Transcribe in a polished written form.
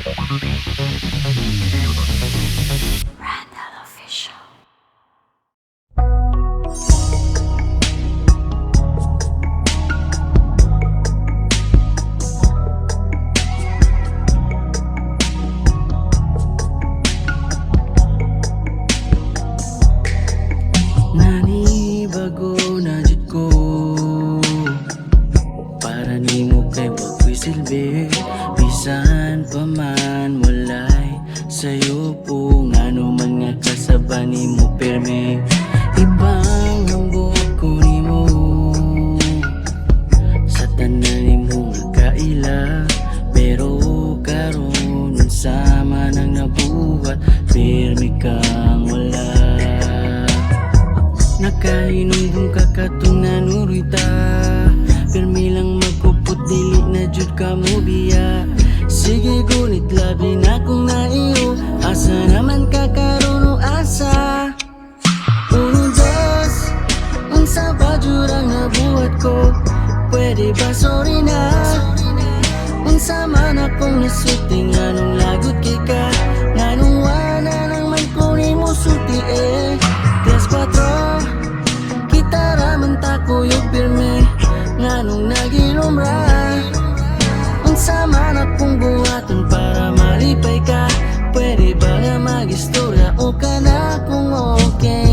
Randall Official. Nani bago na jud ko para nimo kay wagko'y silbi. Bisan pa man walay sayo po ngano man nga kasaba nimo perme. Ibang hambog ko nimo sa tanan nimo nga kaila, pero karon unsa man ang nabuhat perme kang wala. Nakahinumbong ka katong nanurita, permi lang magkupot dili na jud ka mo biya. Sige gunit labi na kung naiyo, asa naman ka karon o asa? Uno, dos, unsa ba jud ang nabuhat ko? Pwede ba sorry na? Unsa man akong nasulti nganong lagot kay ka, nganong wala nang man ko nimo sulti eh. Tres, cuatro, kita raman ta kuyog pirme, nganong nagilumra. Unsa man akong buhaton para malipay ka, pwede ba nga mag-istorya o ka na kung okay?